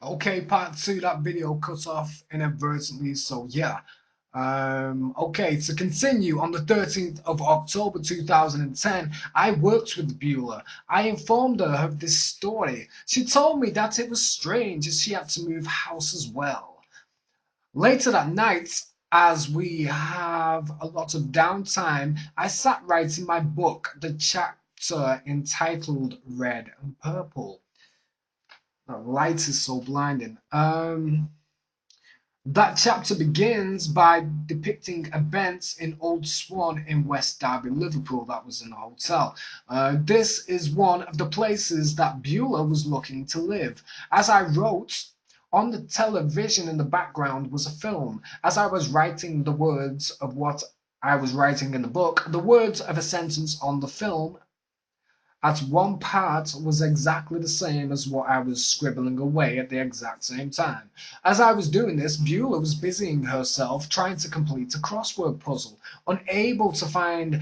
Okay, part two, that video cut off inadvertently, so yeah. Okay, to continue, on the 13th of October 2010, I worked with Beulah. I informed her of this story. She told me that it was strange as she had to move house as well. Later that night, as we have a lot of downtime, I sat writing my book, the chapter entitled Red and Purple. That light is so blinding. That chapter begins by depicting events in Old Swan in West Derby, Liverpool. That was in a hotel. This is one of the places that Beulah was looking to live. As I wrote, on the television in the background was a film. As I was writing the words of what I was writing in the book, the words of a sentence on the film at one part was exactly the same as what I was scribbling away at the exact same time. As I was doing this, Beulah was busying herself trying to complete a crossword puzzle. Unable to find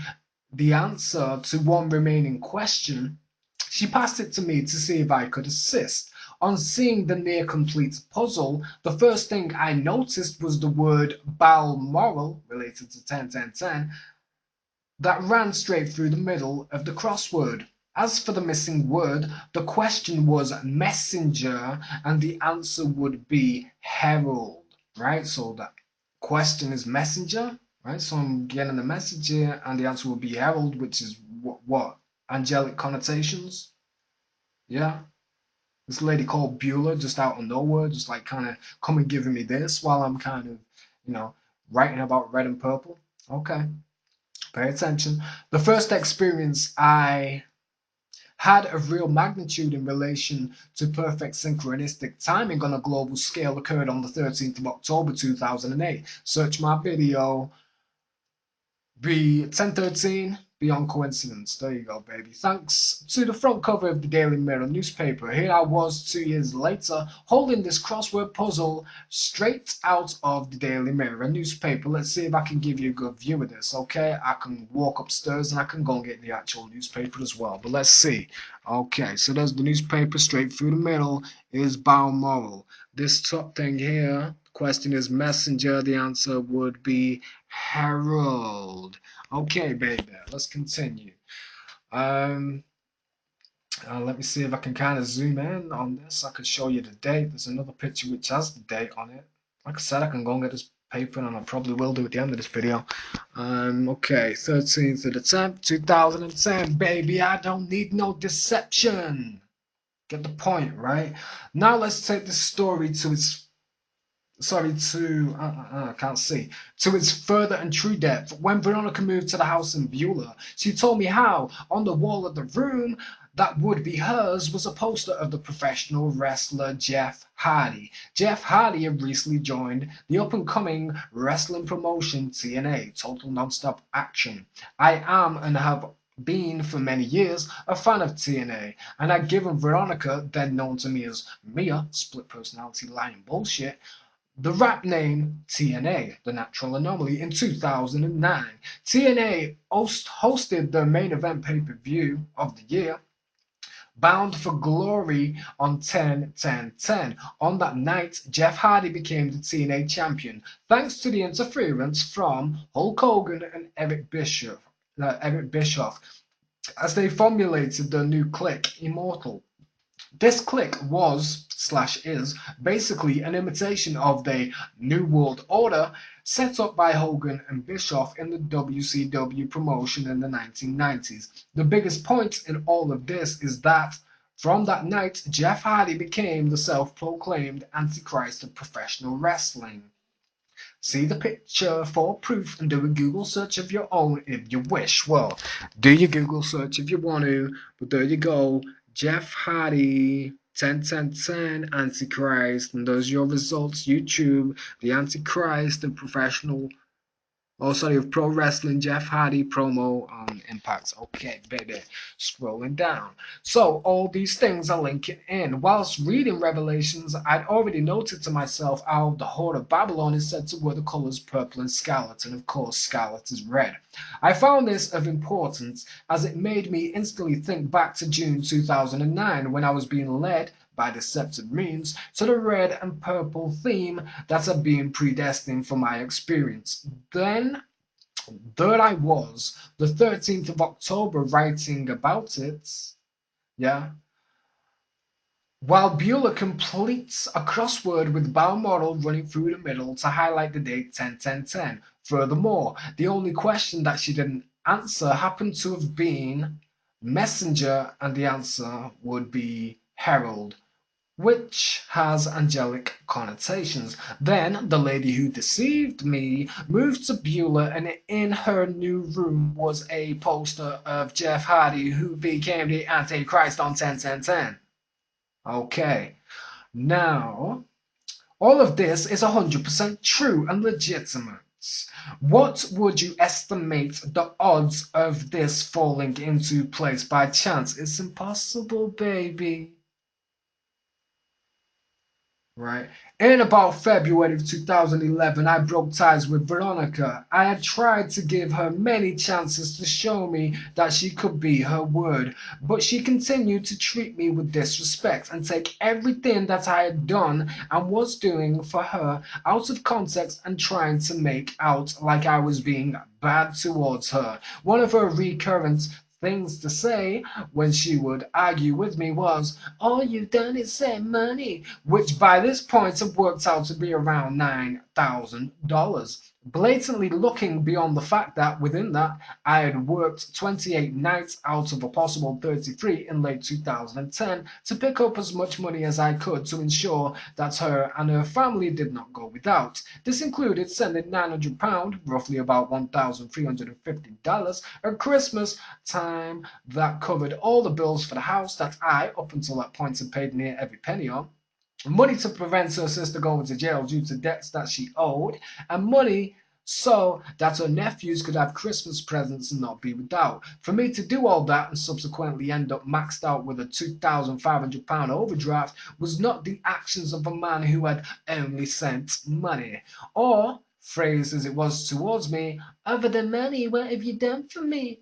the answer to one remaining question, she passed it to me to see if I could assist. On seeing the near complete puzzle, the first thing I noticed was the word Balmoral, related to 10 that ran straight through the middle of the crossword. As for the missing word, the question was messenger and the answer would be herald, right? So the question is messenger, right? So I'm getting the message here and the answer will be herald, which is what? Angelic connotations? Yeah. This lady called Beulah just out of nowhere, just like kind of coming giving me this while I'm kind of, you know, writing about red and purple. Okay. Pay attention. The first experience I had of real magnitude in relation to perfect synchronistic timing on a global scale occurred on the 13th of October 2008. Search my video, be 1013 Beyond Coincidence. There you go, baby. Thanks to the front cover of the Daily Mirror newspaper, here I was 2 years later holding this crossword puzzle straight out of the Daily Mirror newspaper. Let's see if I can give you a good view of this, okay? I can walk upstairs and I can go and get the actual newspaper as well, but let's see. Okay, so there's the newspaper straight through the middle is Balmoral. This top thing here, the question is messenger, the answer would be Harold. Okay, baby, let's continue. Um, Let me see if I can kind of zoom in on this. I could show you the date. There's another picture which has the date on it. Like I said, I can go and get this paper, and I probably will do at the end of this video. Okay, 13th of the 10th, 2010, baby. I don't need no deception. Get the point, right? Now let's take this story to its I can't see, to its further and true depth. When Veronica moved to the house in Beulah, she told me how, on the wall of the room that would be hers, was a poster of the professional wrestler Jeff Hardy. Jeff Hardy had recently joined the up-and-coming wrestling promotion TNA, Total Nonstop Action. I am and have been for many years a fan of TNA, and had given Veronica, then known to me as Mia, split personality lying bullshit, the rap name TNA, The Natural Anomaly, in 2009. TNA hosted the main event pay-per-view of the year, Bound for Glory, on 10-10-10. On that night, Jeff Hardy became the TNA champion, thanks to the interference from Hulk Hogan and Eric Bischoff, as they formulated the new clique, Immortal. This clique was slash is basically an imitation of the New World Order set up by Hogan and Bischoff in the WCW promotion in the 1990s. The biggest point in all of this is that from that night, Jeff Hardy became the self-proclaimed Antichrist of professional wrestling. See the picture for proof and do a Google search of your own if you wish. Well, do your Google search if you want to, but there you go. Jeff Hardy, 10-10-10, Antichrist, and those are your results. YouTube, the Antichrist of professional of pro wrestling, Jeff Hardy promo on Impact. Okay, baby. Scrolling down. So all these things are linking in. Whilst reading Revelations, I'd already noted to myself how the Horde of Babylon is said to wear the colors purple and scarlet, and of course scarlet is red. I found this of importance as it made me instantly think back to June 2009 when I was being led by deceptive means to the red and purple theme that had been predestined for my experience. Then there I was, the 13th of October, writing about it. Yeah. While Bueller completes a crossword with Balmoral running through the middle to highlight the date 10-10-10. Furthermore, the only question that she didn't answer happened to have been messenger, and the answer would be herald, which has angelic connotations. Then the lady who deceived me moved to Beulah, and in her new room was a poster of Jeff Hardy, who became the Antichrist on 10-10-10. Okay, now all of this is 100% true and legitimate. What would you estimate the odds of this falling into place by chance? It's impossible, baby. Right. In about February of 2011, I broke ties with Veronica. I had tried to give her many chances to show me that she could be her word, but she continued to treat me with disrespect and take everything that I had done and was doing for her out of context and trying to make out like I was being bad towards her. One of her recurrent things to say when she would argue with me was, all you've done is save money, which by this point had worked out to be around $9,000, blatantly looking beyond the fact that within that I had worked 28 nights out of a possible 33 in late 2010 to pick up as much money as I could to ensure that her and her family did not go without. This included sending £900, roughly about $1,350, at Christmas time that covered all the bills for the house that I, up until that point, had paid near every penny on, money to prevent her sister going to jail due to debts that she owed, and money so that her nephews could have Christmas presents and not be without. For me to do all that and subsequently end up maxed out with a £2,500 overdraft was not the actions of a man who had only sent money. Or, phrased as it was towards me, other than money, what have you done for me?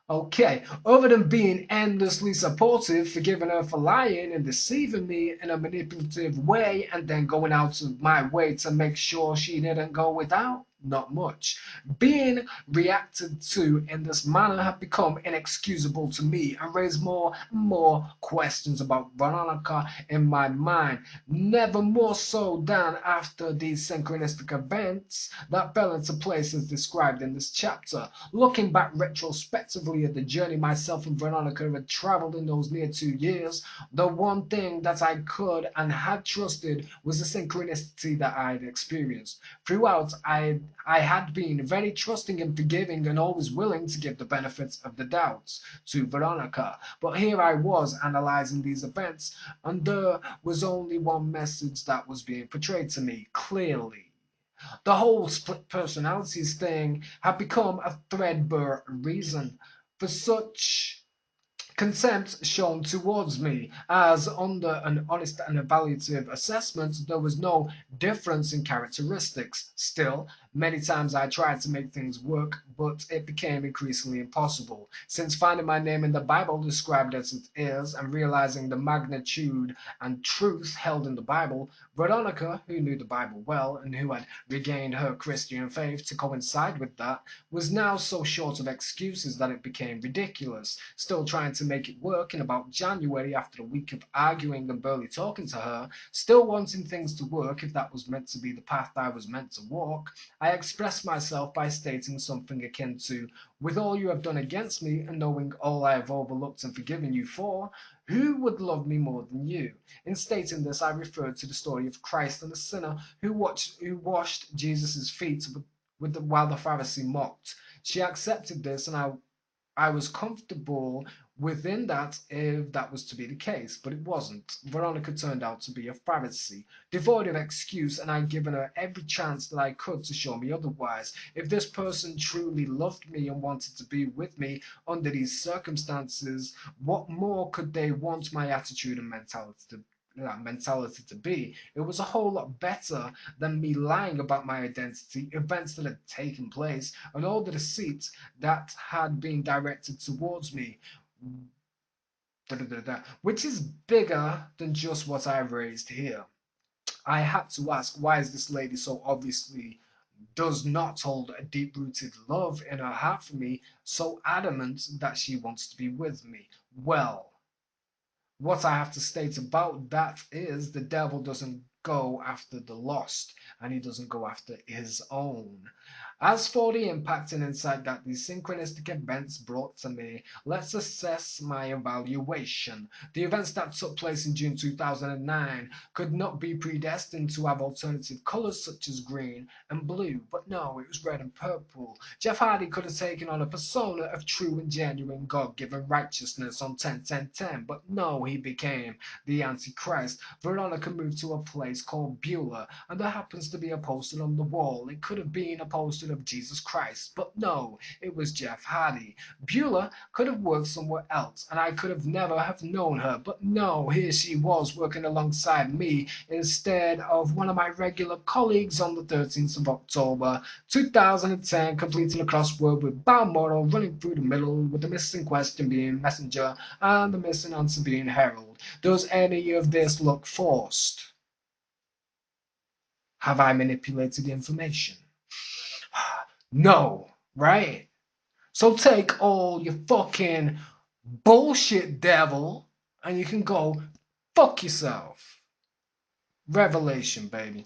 Okay, other than being endlessly supportive, forgiving her for lying and deceiving me in a manipulative way, and then going out of my way to make sure she didn't go without, not much. Being reacted to in this manner had become inexcusable to me and raised more and more questions about Veronica in my mind. Never more so than after these synchronistic events that fell into place as described in this chapter. Looking back retrospectively at the journey myself and Veronica had traveled in those near 2 years, the one thing that I could and had trusted was the synchronicity that I had experienced. Throughout, I had been very trusting and forgiving and always willing to give the benefits of the doubts to Veronica. But here I was analyzing these events, and there was only one message that was being portrayed to me clearly. The whole split personalities thing had become a threadbare reason for such contempt shown towards me, as under an honest and evaluative assessment there was no difference in characteristics. Still, many times I tried to make things work, but it became increasingly impossible. Since finding my name in the Bible described as it is, and realizing the magnitude and truth held in the Bible, Veronica, who knew the Bible well and who had regained her Christian faith to coincide with that, was now so short of excuses that it became ridiculous. Still trying to make it work in about January, after a week of arguing and barely talking to her, still wanting things to work if that was meant to be the path I was meant to walk, I expressed myself by stating something akin to, with all you have done against me, and knowing all I have overlooked and forgiven you for, who would love me more than you? In stating this, I referred to the story of Christ and the sinner who washed Jesus' feet while the Pharisee mocked. She accepted this, and I was comfortable within that if that was to be the case, but it wasn't. Veronica turned out to be a Pharisee, devoid of excuse, and I'd given her every chance that I could to show me otherwise. If this person truly loved me and wanted to be with me under these circumstances, what more could they want my attitude and mentality to be? It was a whole lot better than me lying about my identity, events that had taken place, and all the deceit that had been directed towards me. which is bigger than just what I raised here. I had to ask, why is this lady so obviously does not hold a deep rooted love in her heart for me, so adamant that she wants to be with me? Well, what I have to state about that is the devil doesn't go after the lost, and he doesn't go after his own. As for the impact and insight that these synchronistic events brought to me, let's assess my evaluation. The events that took place in June 2009 could not be predestined to have alternative colors such as green and blue, but no, it was red and purple. Jeff Hardy could have taken on a persona of true and genuine God-given righteousness on 10-10-10, but no, he became the Antichrist. Veronica moved to a place called Beulah, and there happens to be a poster on the wall. It could have been a poster of Jesus Christ, but no, it was Jeff Hardy. Beulah could have worked somewhere else, and I could have never have known her, but no, here she was working alongside me instead of one of my regular colleagues on the 13th of October 2010, completing a crossword with Balmoral running through the middle, with the missing question being messenger and the missing answer being herald. Does any of this look forced? Have I manipulated the information? No, right? So take all your fucking bullshit, devil, and you can go fuck yourself. Revelation, baby.